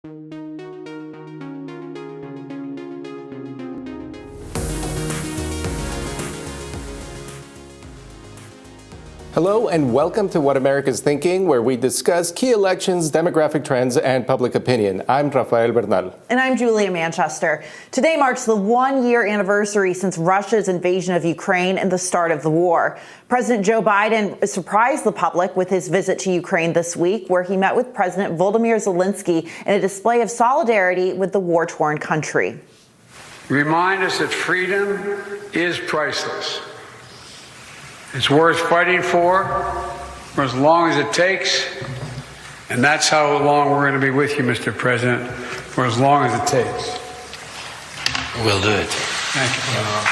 Hello and welcome to What America's Thinking, where we discuss key elections, demographic trends, and public opinion. I'm Rafael Bernal. And I'm Julia Manchester. Today marks the one-year anniversary since Russia's invasion of Ukraine and the start of the war. President Joe Biden surprised the public with his visit to Ukraine this week, where he met with President Volodymyr Zelensky in a display of solidarity with the war-torn country. Remind us that freedom is priceless. It's worth fighting for as long as it takes, and that's how long we're going to be with you, Mr. President, for as long as it takes. We'll do it. Thank you.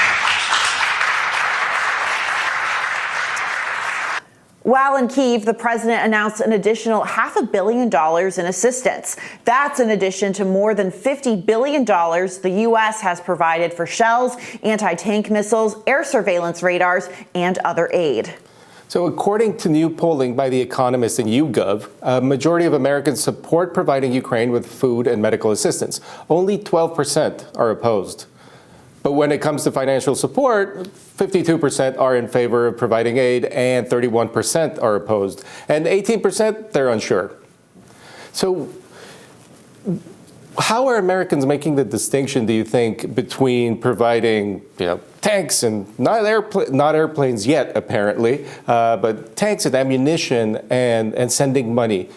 While in Kyiv, the president announced an additional $500 million in assistance. That's in addition to more than $50 billion the U.S. has provided for shells, anti-tank missiles, air surveillance radars, and other aid. So according to new polling by The Economist and YouGov, a majority of Americans support providing Ukraine with food and medical assistance. Only 12% are opposed. But when it comes to financial support, 52% are in favor of providing aid and 31% are opposed. And 18%, they're unsure. So how are Americans making the distinction, do you think, between providing, tanks and not airplanes yet, apparently, but tanks and ammunition and sending money?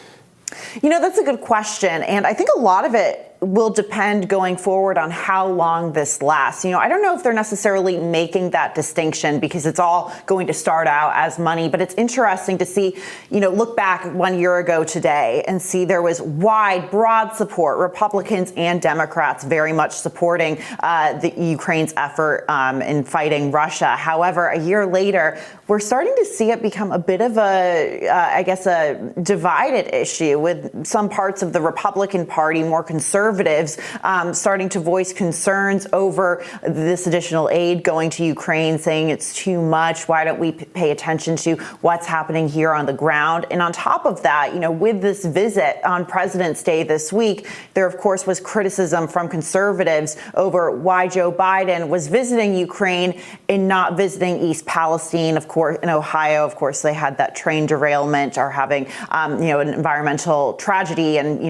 That's a good question. And I think a lot of it will depend going forward on how long this lasts. I don't know if they're necessarily making that distinction because it's all going to start out as money, but it's interesting to see, look back 1 year ago today and see there was wide, broad support, Republicans and Democrats very much supporting the Ukraine's effort in fighting Russia. However, a year later, we're starting to see it become a bit of a divided issue with some parts of the Republican Party, more conservatives, starting to voice concerns over this additional aid going to Ukraine, saying it's too much. Why don't we pay attention to what's happening here on the ground? And on top of that, with this visit on President's Day this week, there, of course, was criticism from conservatives over why Joe Biden was visiting Ukraine and not visiting East Palestine. Of course, in Ohio, of course, they had that train derailment or having, an environmental tragedy and,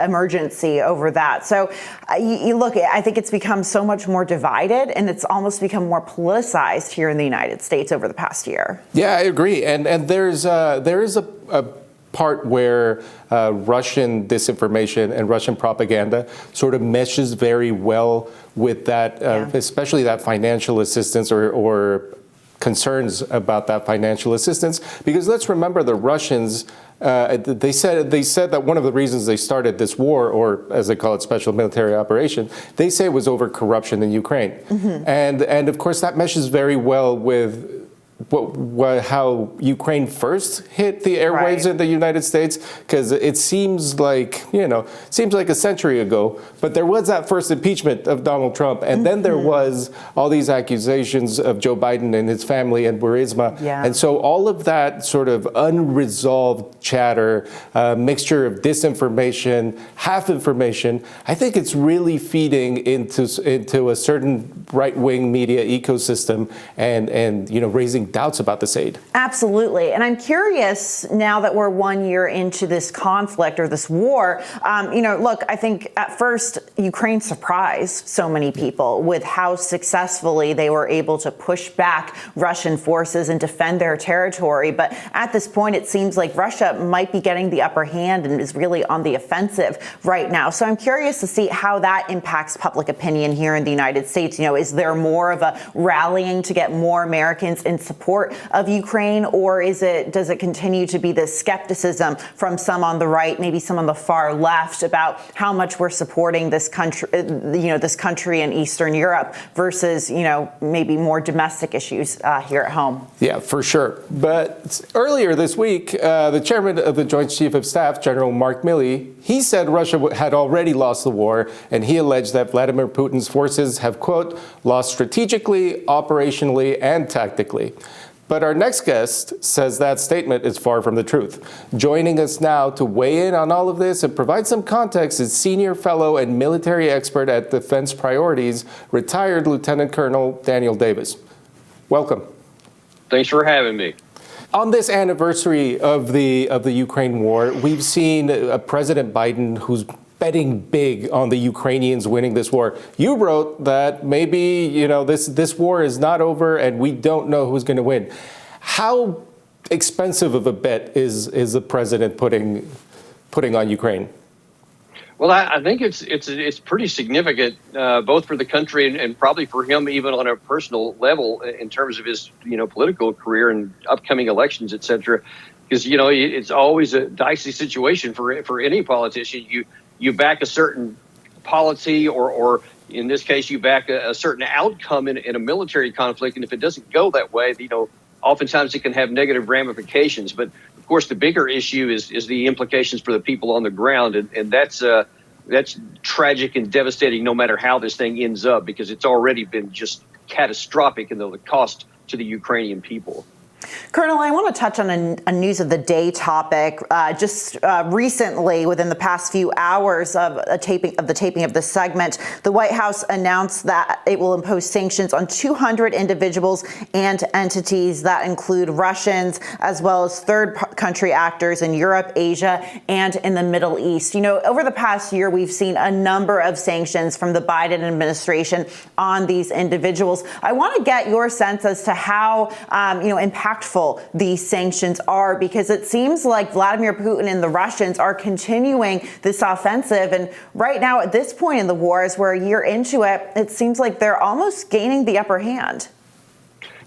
emergency over that. So you look, I think it's become so much more divided and it's almost become more politicized here in the United States over the past year. Yeah, I agree. And there is a part where Russian disinformation and Russian propaganda sort of meshes very well with that, especially that financial assistance or concerns about that financial assistance. Because let's remember the Russians, they said that one of the reasons they started this war, or as they call it, special military operation, they say it was over corruption in Ukraine. Mm-hmm. And of course that meshes very well with how Ukraine first hit the airwaves in the United States, because it seems like a century ago, but there was that first impeachment of Donald Trump, and then there was all these accusations of Joe Biden and his family and Burisma, and so all of that sort of unresolved chatter, mixture of disinformation, half information, I think it's really feeding into a certain right-wing media ecosystem and raising doubts about this aid. Absolutely. And I'm curious, now that we're 1 year into this conflict or this war, look, I think at first Ukraine surprised so many people with how successfully they were able to push back Russian forces and defend their territory. But at this point, it seems like Russia might be getting the upper hand and is really on the offensive right now. So I'm curious to see how that impacts public opinion here in the United States. Is there more of a rallying to get more Americans in support of Ukraine, or does it continue to be this skepticism from some on the right, maybe some on the far left, about how much we're supporting this country, this country in Eastern Europe versus, maybe more domestic issues here at home? Yeah, for sure. But earlier this week, the chairman of the Joint Chief of Staff, General Mark Milley, he said Russia had already lost the war, and he alleged that Vladimir Putin's forces have, quote, lost strategically, operationally, and tactically. But our next guest says that statement is far from the truth. Joining us now to weigh in on all of this and provide some context is senior fellow and military expert at Defense Priorities, retired Lieutenant Colonel Daniel Davis. Welcome. Thanks for having me. On this anniversary of the Ukraine war, we've seen President Biden who's betting big on the Ukrainians winning this war. You wrote that maybe, this war is not over and we don't know who's going to win. How expensive of a bet is the president putting on Ukraine? Well, I think it's pretty significant, both for the country and probably for him, even on a personal level, in terms of his political career and upcoming elections, et cetera. Because it's always a dicey situation for any politician. You back a certain policy, or in this case, you back a certain outcome in a military conflict, and if it doesn't go that way, oftentimes it can have negative ramifications. But of course, the bigger issue is the implications for the people on the ground, and that's tragic and devastating, no matter how this thing ends up, because it's already been just catastrophic in the cost to the Ukrainian people. Colonel, I want to touch on a news of the day topic. Just recently, within the past few hours of the taping of this segment, the White House announced that it will impose sanctions on 200 individuals and entities that include Russians, as well as third country actors in Europe, Asia, and in the Middle East. Over the past year, we've seen a number of sanctions from the Biden administration on these individuals. I want to get your sense as to how, impactful these sanctions are, because it seems like Vladimir Putin and the Russians are continuing this offensive. And right now, at this point in the war, as we're a year into it, it seems like they're almost gaining the upper hand.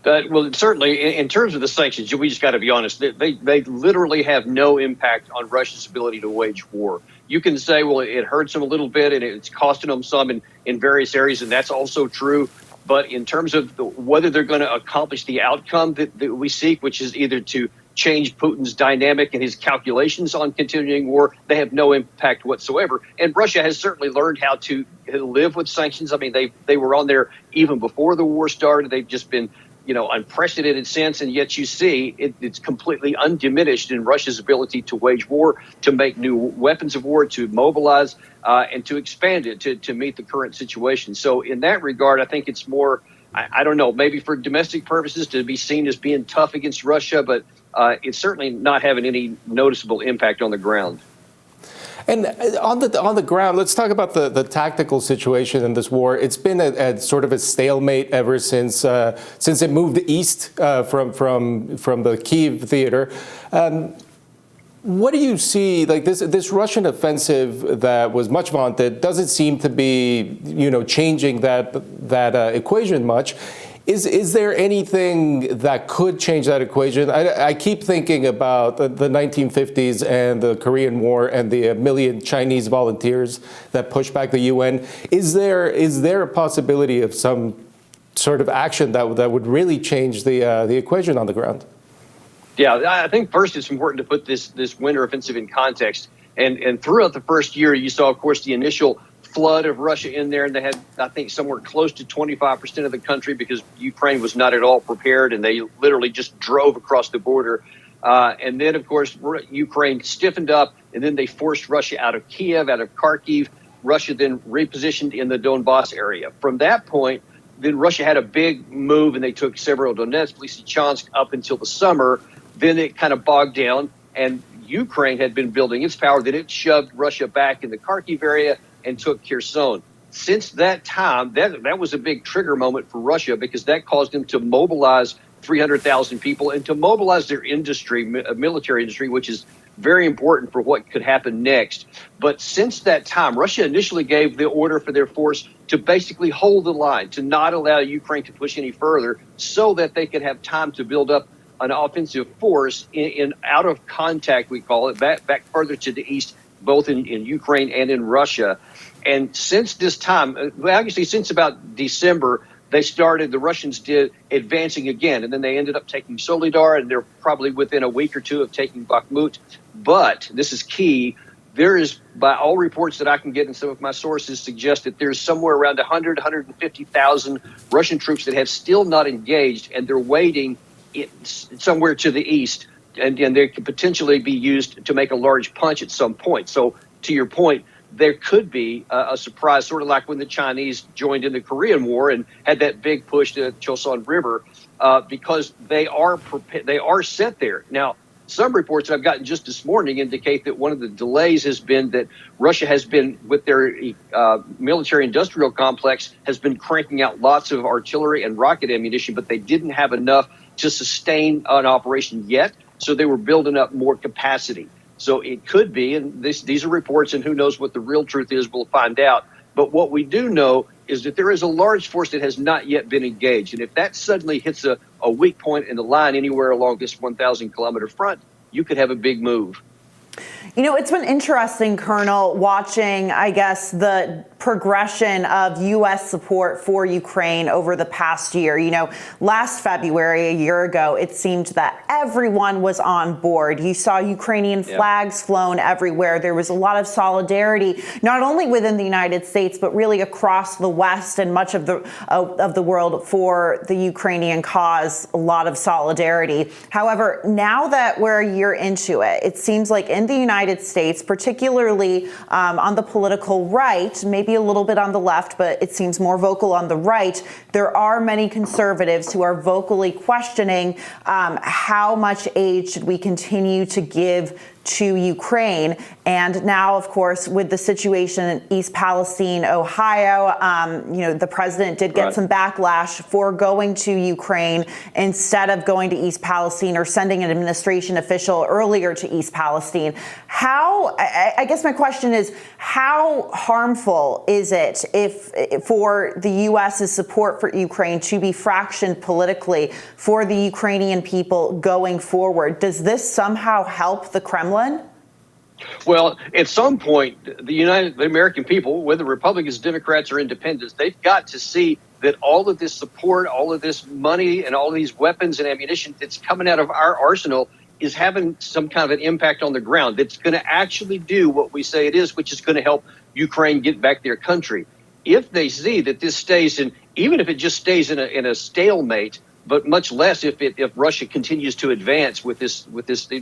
Well, certainly, in terms of the sanctions, we just got to be honest. They literally have no impact on Russia's ability to wage war. You can say, well, it hurts them a little bit and it's costing them some in various areas, and that's also true. But in terms of whether they're going to accomplish the outcome that we seek, which is either to change Putin's dynamic and his calculations on continuing war, they have no impact whatsoever. And Russia has certainly learned how to live with sanctions. I mean, they were on there even before the war started. They've just been unprecedented since, and yet you see it's completely undiminished in Russia's ability to wage war, to make new weapons of war, to mobilize, and to expand it to meet the current situation. So in that regard, I think it's more, I don't know, maybe for domestic purposes to be seen as being tough against Russia, but it's certainly not having any noticeable impact on the ground. And on the ground, let's talk about the tactical situation in this war. It's been a sort of a stalemate ever since it moved east from the Kyiv theater. What do you see, like this Russian offensive that was much vaunted doesn't seem to be changing that equation much. Is there anything that could change that equation? I keep thinking about the 1950s and the Korean War and the million Chinese volunteers that pushed back the UN. Is there a possibility of some sort of action that would really change the equation on the ground? Yeah, I think first it's important to put this winter offensive in context. And throughout the first year, you saw, of course, the initial flood of Russia in there, and they had, I think, somewhere close to 25% of the country, because Ukraine was not at all prepared, and they literally just drove across the border. And then, of course, Ukraine stiffened up, and then they forced Russia out of Kiev, out of Kharkiv. Russia then repositioned in the Donbass area. From that point, then Russia had a big move, and they took several Donetsk, Lysychansk up until the summer. Then it kind of bogged down, and Ukraine had been building its power. Then it shoved Russia back in the Kharkiv area and took Kherson. Since that time, that was a big trigger moment for Russia, because that caused them to mobilize 300,000 people and to mobilize their industry, military industry, which is very important for what could happen next. But since that time, Russia initially gave the order for their force to basically hold the line, to not allow Ukraine to push any further, so that they could have time to build up an offensive force in out of contact, we call it, back further to the east, both in Ukraine and in Russia. And since this time, actually since about December, the Russians did advancing again, and then they ended up taking Solidar, and they're probably within a week or two of taking Bakhmut. But this is key. There is, by all reports that I can get, and some of my sources suggest that there's somewhere around 150,000 Russian troops that have still not engaged, and they're waiting somewhere to the east, and they could potentially be used to make a large punch at some point. So to your point, there could be a surprise, sort of like when the Chinese joined in the Korean War and had that big push to Chosun River, because they are set there. Now, some reports that I've gotten just this morning indicate that one of the delays has been that Russia has been, with their military industrial complex, has been cranking out lots of artillery and rocket ammunition, but they didn't have enough to sustain an operation yet. So they were building up more capacity. So it could be, and these are reports, and who knows what the real truth is, we'll find out. But what we do know is that there is a large force that has not yet been engaged. And if that suddenly hits a weak point in the line anywhere along this 1,000-kilometer front, you could have a big move. You know, it's been interesting, Colonel, watching, I guess, the progression of U.S. support for Ukraine over the past year. You know, last February, a year ago, it seemed that everyone was on board. You saw Ukrainian flags flown everywhere. There was a lot of solidarity, not only within the United States, but really across the West and much of the world for the Ukrainian cause, a lot of solidarity. However, now that we're a year into it, it seems like in the United States, particularly on the political right, maybe a little bit on the left, but it seems more vocal on the right, there are many conservatives who are vocally questioning how much aid should we continue to give to Ukraine. And now, of course, with the situation in East Palestine, Ohio, you know, the president did get some backlash for going to Ukraine instead of going to East Palestine or sending an administration official earlier to East Palestine. I guess my question is, how harmful is it for the U.S.'s support for Ukraine to be fractioned politically for the Ukrainian people going forward? Does this somehow help the Kremlin? Well, at some point, the American people, whether Republicans, Democrats, or Independents, they've got to see that all of this support, all of this money, and all of these weapons and ammunition that's coming out of our arsenal is having some kind of an impact on the ground that's going to actually do what we say it is, which is going to help Ukraine get back their country. If they see that this stays in, even if it just stays in a stalemate, but much less if Russia continues to advance with this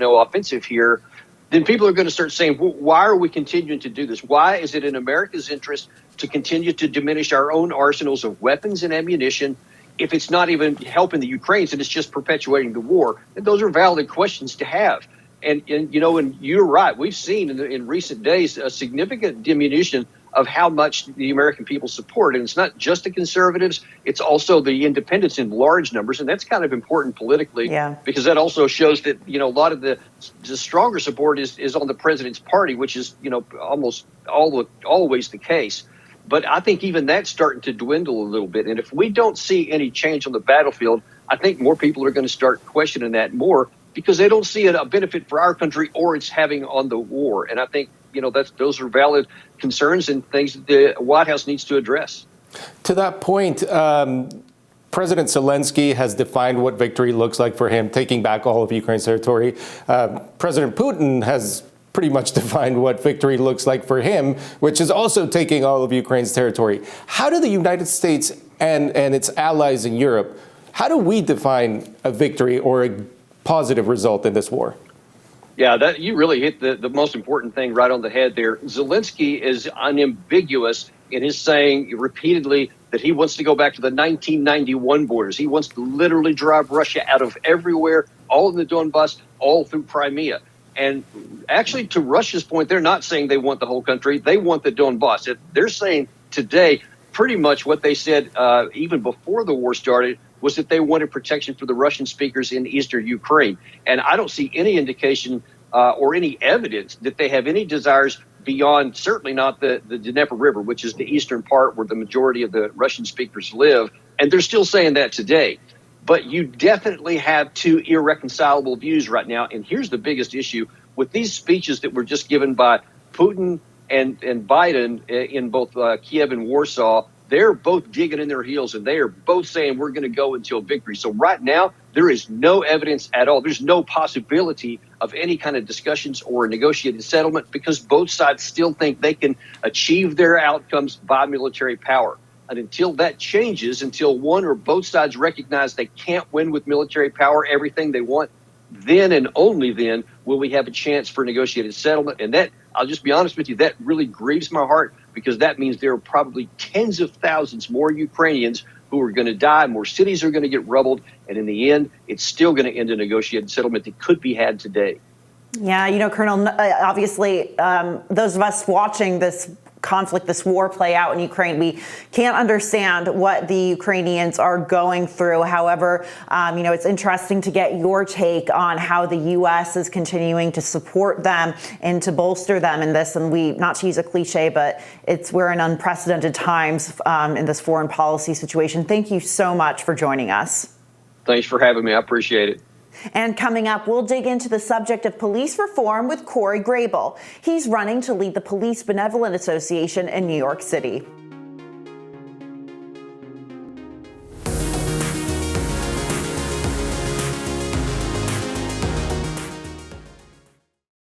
offensive here, then people are going to start saying, well, why are we continuing to do this? Why is it in America's interest to continue to diminish our own arsenals of weapons and ammunition if it's not even helping the Ukrainians and it's just perpetuating the war? And those are valid questions to have. And you're right. We've seen in recent days a significant diminution of how much the American people support. And it's not just the conservatives, it's also the independents in large numbers. And that's kind of important politically, because that also shows that, a lot of the stronger support is on the president's party, which is, almost always the case. But I think even that's starting to dwindle a little bit. And if we don't see any change on the battlefield, I think more people are going to start questioning that more, because they don't see a benefit for our country or it's having on the war. And I think, those are valid concerns and things that the White House needs to address. To that point, President Zelensky has defined what victory looks like for him, taking back all of Ukraine's territory. President Putin has pretty much defined what victory looks like for him, which is also taking all of Ukraine's territory. How do the United States and its allies in Europe, how do we define a victory or a positive result in this war? Yeah, you really hit the most important thing right on the head there. Zelensky is unambiguous in his saying repeatedly that he wants to go back to the 1991 borders. He wants to literally drive Russia out of everywhere, all in the Donbass, all through Crimea. And actually, to Russia's point, they're not saying they want the whole country. They want the Donbass. They're saying today pretty much what they said even before the war started, was that they wanted protection for the Russian speakers in eastern Ukraine. And I don't see any indication or any evidence that they have any desires beyond, certainly not the Dnieper River, which is the eastern part where the majority of the Russian speakers live. And they're still saying that today. But you definitely have two irreconcilable views right now. And here's the biggest issue with these speeches that were just given by Putin and Biden in both Kiev and Warsaw. They're both digging in their heels, and they are both saying we're going to go until victory. So right now, there is no evidence at all. There's no possibility of any kind of discussions or negotiated settlement, because both sides still think they can achieve their outcomes by military power. And until that changes, until one or both sides recognize they can't win with military power everything they want, then and only then will we have a chance for a negotiated settlement. And that, I'll just be honest with you, that really grieves my heart, because that means there are probably tens of thousands more Ukrainians who are going to die, more cities are going to get rubbled, and in the end, it's still going to end a negotiated settlement that could be had today. Yeah, Colonel, obviously, those of us watching this conflict, this war play out in Ukraine, we can't understand what the Ukrainians are going through. However, it's interesting to get your take on how the U.S. is continuing to support them and to bolster them in this. And we, not to use a cliche, but we're in unprecedented times in this foreign policy situation. Thank you so much for joining us. Thanks for having me. I appreciate it. And coming up, we'll dig into the subject of police reform with Corey Grable. He's running to lead the Police Benevolent Association in New York City.